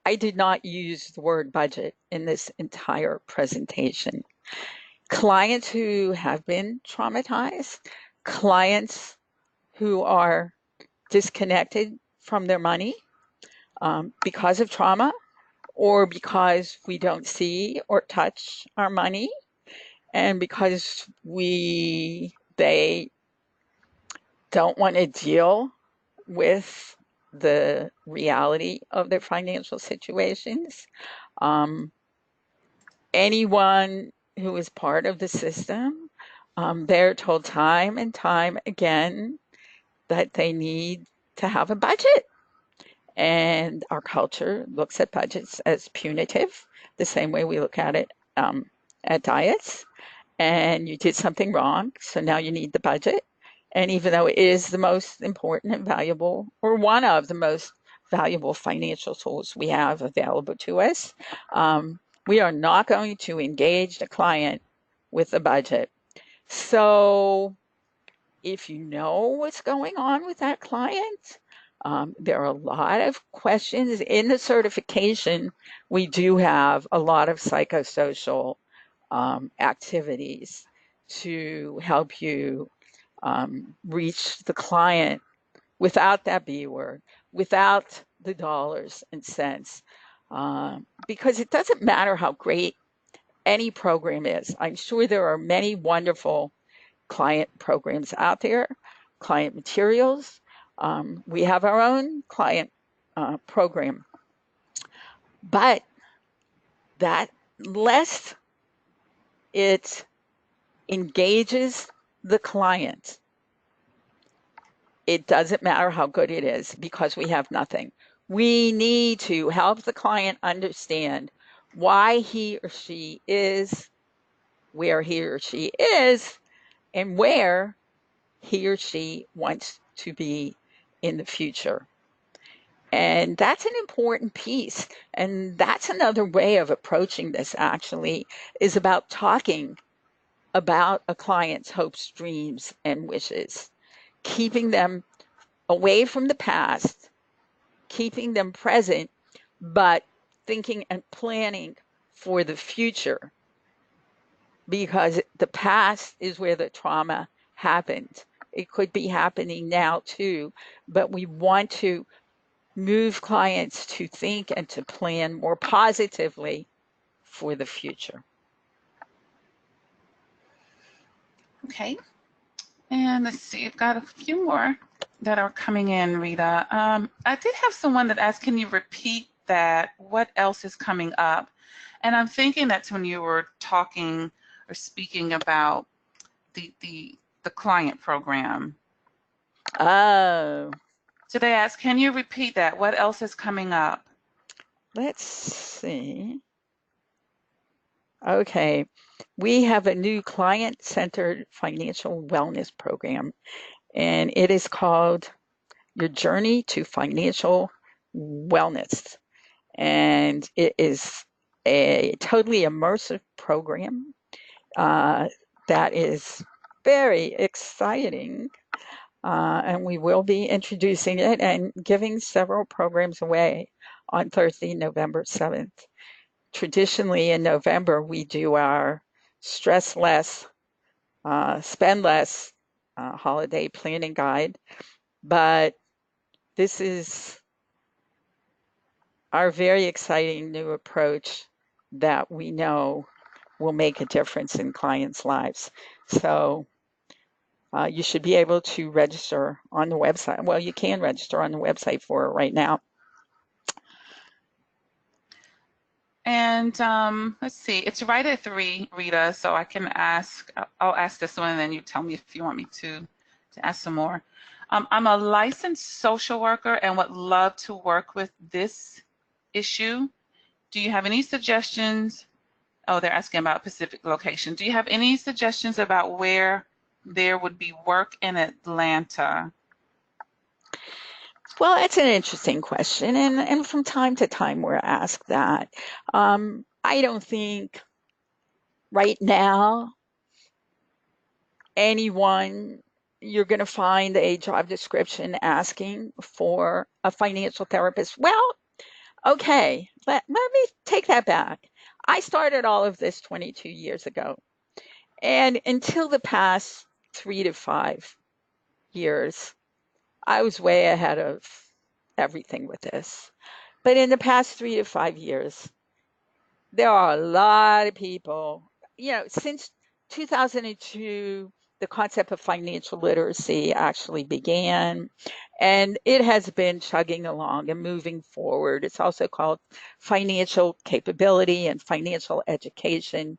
I did not use the word budget in this entire presentation. Clients who have been traumatized, clients who are disconnected from their money because of trauma or because we don't see or touch our money and because they don't want to deal with the reality of their financial situations. Um, Anyone who is part of the system, they're told time and time again that they need to have a budget. And our culture looks at budgets as punitive, the same way we look at it at diets. And you did something wrong, so now you need the budget. And even though it is the most important and valuable, or one of the most valuable financial tools we have available to us, we are not going to engage the client with a budget. So if you know what's going on with that client, there are a lot of questions in the certification. We do have a lot of psychosocial activities to help you reach the client without that B word, without the dollars and cents, because it doesn't matter how great any program is. I'm sure there are many wonderful client programs out there, client materials. We have our own client program, but that less it engages the client, it doesn't matter how good it is because we have nothing. We need to help the client understand why he or she is where he or she is and where he or she wants to be in the future. And that's an important piece. And that's another way of approaching this, actually, is about talking about a client's hopes, dreams, and wishes, keeping them away from the past, keeping them present, but thinking and planning for the future, because the past is where the trauma happened. It could be happening now too, but we want to move clients to think and to plan more positively for the future. Okay. And let's see, I've got a few more that are coming in, Rita. I did have someone that asked, can you repeat that? What else is coming up? And I'm thinking that's when you were talking or speaking about the client program. Oh, So they asked, can you repeat that? What else is coming up? let's see. Okay, we have a new client-centered financial wellness program, and it is called Your Journey to Financial Wellness. And it is a totally immersive program that is very exciting. And we will be introducing it and giving several programs away on Thursday, November 7th. Traditionally in November, we do our stress less, spend less holiday planning guide, but this is our very exciting new approach that we know will make a difference in clients' lives. So you should be able to register on the website. Well, you can register on the website for it right now. And let's see, it's right at 3, Rita, so I can ask, I'll ask this one and then you tell me if you want me to ask some more. I'm a licensed social worker and would love to work with this issue. Do you have any suggestions? Oh, they're asking about Pacific location. Do you have any suggestions about where there would be work in Atlanta? Well, it's an interesting question, and from time to time we're asked that. I don't think right now anyone you're going to find a job description asking for a financial therapist. Well, okay, let me take that back. I started all of this 22 years ago, and until the past 3 to 5 years, I was way ahead of everything with this. But in the past 3 to 5 years, there are a lot of people, since 2002, the concept of financial literacy actually began, and it has been chugging along and moving forward. It's also called financial capability and financial education,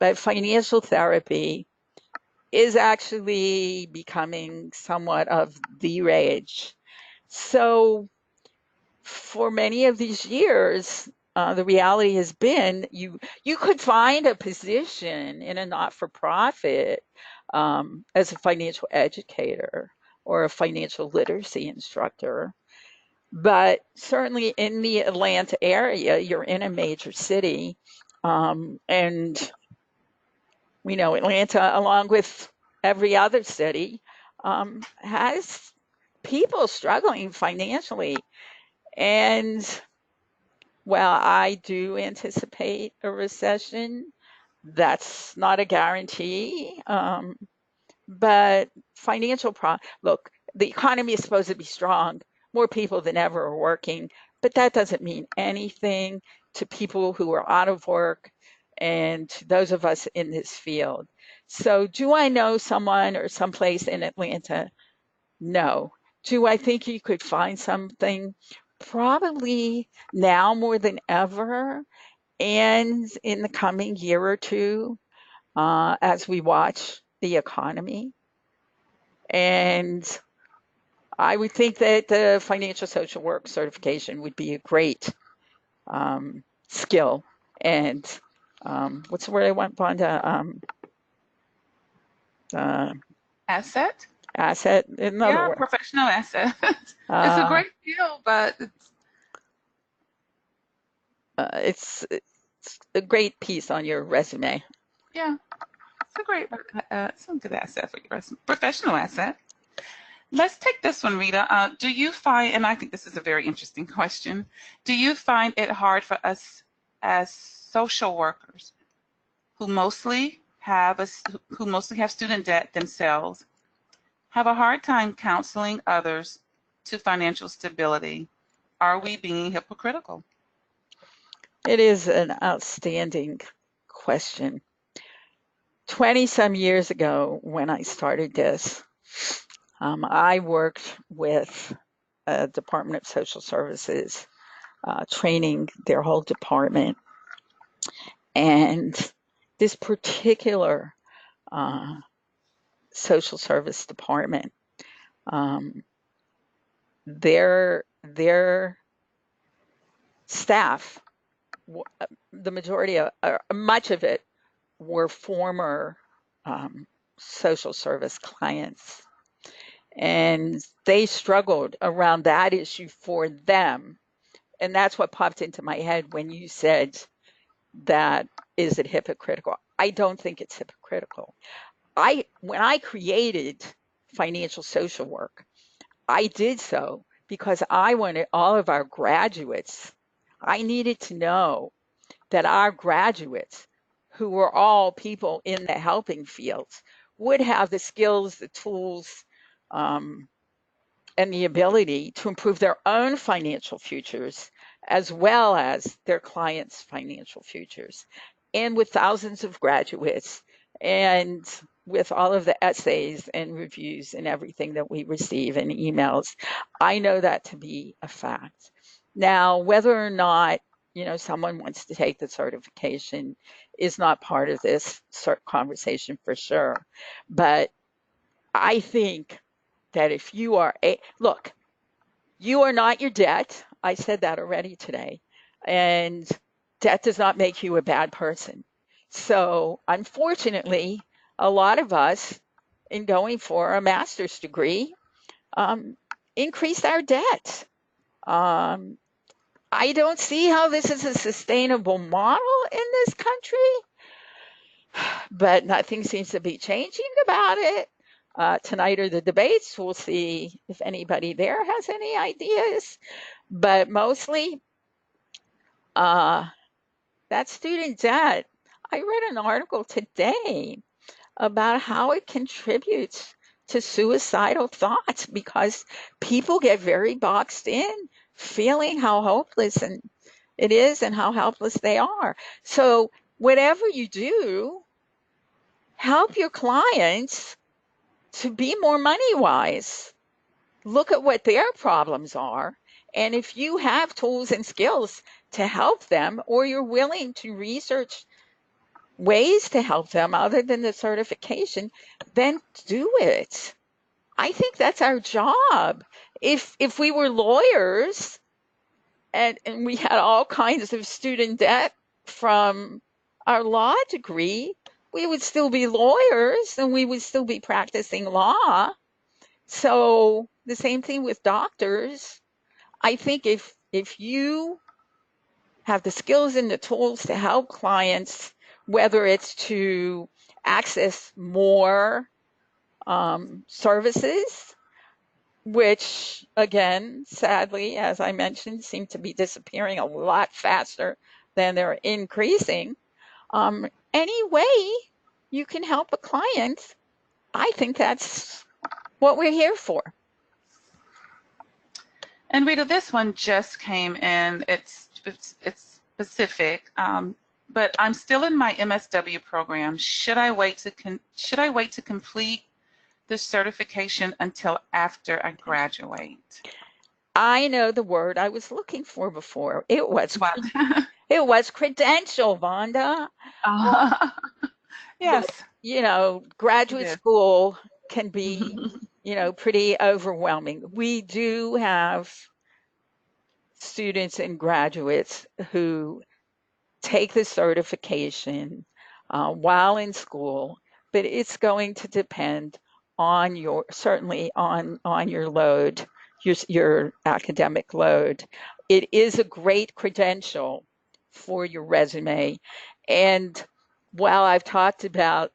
but financial therapy is actually becoming somewhat of the rage. So for many of these years, the reality has been you could find a position in a not-for-profit as a financial educator or a financial literacy instructor, but certainly in the Atlanta area, you're in a major city, and we know Atlanta, along with every other city, has people struggling financially. And while I do anticipate a recession, That's not a guarantee. But look, the economy is supposed to be strong. More people than ever are working, but that doesn't mean anything to people who are out of work and to those of us in this field. So, do I know someone or someplace in Atlanta? No. Do I think you could find something? Probably now more than ever, and in the coming year or two, as we watch the economy. And I would think that the financial social work certification would be a great skill and what's the word I want, Vonda? Uh, Asset? asset, another Yeah, word. professional asset. It's a Uh, great deal, but it's a great piece on your resume. yeah, it's a great, it's a good asset for your resume. Professional asset. Let's take this one, Rita. Do you find, and I think this is a very interesting question, do you find it hard for us as social workers who mostly have student debt themselves, have a hard time counseling others to financial stability? Are we being hypocritical? It is an outstanding question. 20 some years ago, when I started this, I worked with a Department of Social Services, training their whole department. And this particular uh, social service department, um, their staff, the majority of much of it, were former social service clients, and they struggled around that issue for them. And that's what popped into my head when you said that, is it hypocritical? I don't think it's hypocritical. When I created financial social work, I did so because I wanted all of our graduates. I needed to know that our graduates, who were all people in the helping fields, would have the skills, the tools, um, and the ability to improve their own financial futures as well as their clients' financial futures. And with thousands of graduates and with all of the essays and reviews and everything that we receive and emails, I know that to be a fact. Now, whether or not someone wants to take the certification is not part of this conversation for sure. But I think that if you are look, you are not your debt. I said that already today. And debt does not make you a bad person. So, unfortunately, a lot of us, in going for a master's degree, um, increased our debt. Um, I don't see how this is a sustainable model in this country, but nothing seems to be changing about it. Tonight are the debates. We'll see if anybody there has any ideas. But mostly, uh, that student debt. I read an article today about how it contributes to suicidal thoughts because people get very boxed in, feeling how hopeless it is and how helpless they are. So, whatever you do, help your clients to be more money wise. Look at what their problems are. And if you have tools and skills to help them, or you're willing to research ways to help them other than the certification, then do it. I think that's our job. If we were lawyers and we had all kinds of student debt from our law degree, we would still be lawyers and we would still be practicing law. So the same thing with doctors. I think if you have the skills and the tools to help clients, whether it's to access more services, which again, sadly, as I mentioned, seem to be disappearing a lot faster than they're increasing, Any way you can help a client, I think that's what we're here for. And Rita, this one just came in. It's specific, but I'm still in my MSW program. Should I wait to complete the certification until after I graduate? I know the word I was looking for before. It was What? credential, Vonda. Uh, But, yes, it graduate is. school can be, pretty overwhelming. We do have students and graduates who take the certification while in school, but it's going to depend on certainly on your load, your academic load. It is a great credential for your resume. And while I've talked about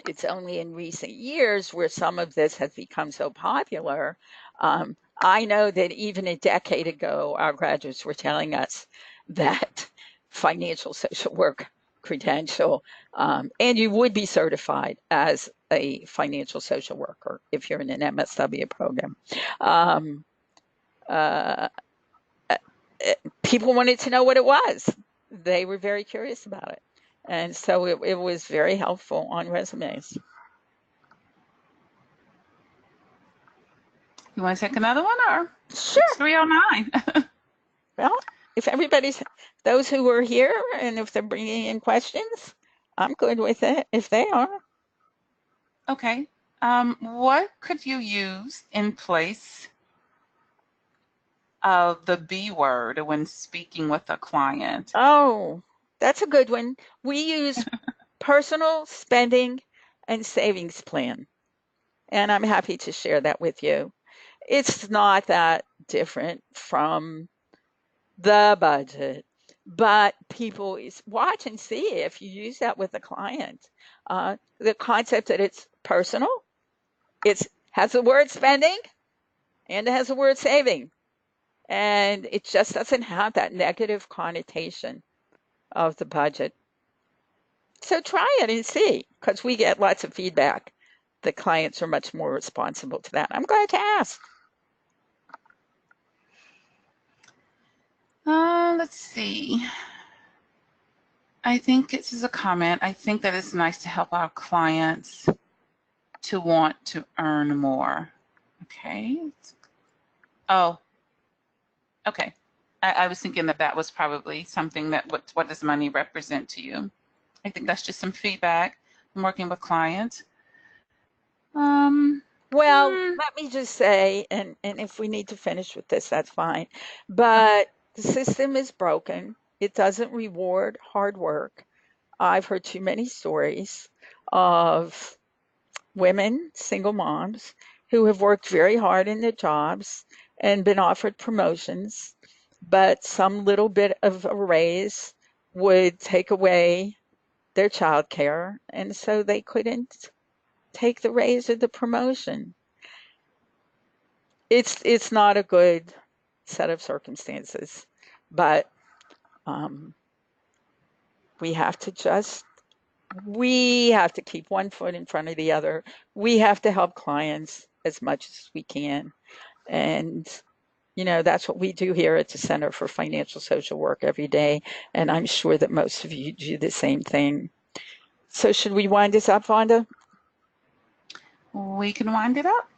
it's only in recent years where some of this has become so popular. I know that even a decade ago, our graduates were telling us that financial social work credential, and you would be certified as a financial social worker if you're in an MSW program. Um, uh, People wanted to know what it was. They were very curious about it. And so it was very helpful on resumes. You want to take another one or Sure. 6309? Well, if those who are here and if they're bringing in questions, I'm good with it if they are. Okay. What could you use in place of the B word when speaking with a client? Oh, that's a good one. We use personal spending and savings plan, and I'm happy to share that with you. It's not that different from the budget, but people watch and see if you use that with a client. The concept that it's personal, it has the word spending and it has the word saving. And it just doesn't have that negative connotation of the budget. So try it and see, because we get lots of feedback. The clients are much more responsible to that. I'm glad to ask. Let's see. I think this is a comment. I think that it's nice to help our clients to want to earn more. Okay. Oh, okay. I was thinking that was probably something that what does money represent to you? I think that's just some feedback from working with clients. Well, let me just say, and if we need to finish with this, that's fine. But the system is broken. It doesn't reward hard work. I've heard too many stories of women, single moms, who have worked very hard in their jobs and been offered promotions, but some little bit of a raise would take away their childcare, and so they couldn't take the raise or the promotion. It's not a good set of circumstances, but um, we have to just we have to keep one foot in front of the other. We have to help clients as much as we can. And, that's what we do here at the Center for Financial Social Work every day. And I'm sure that most of you do the same thing. So should we wind this up, Vonda? We can wind it up.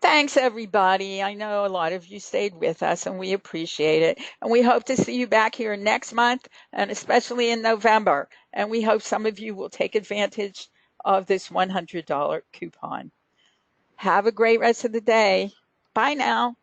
Thanks, everybody. I know a lot of you stayed with us and we appreciate it. And we hope to see you back here next month and especially in November. And we hope some of you will take advantage of this $100 coupon. Have a great rest of the day. Bye now.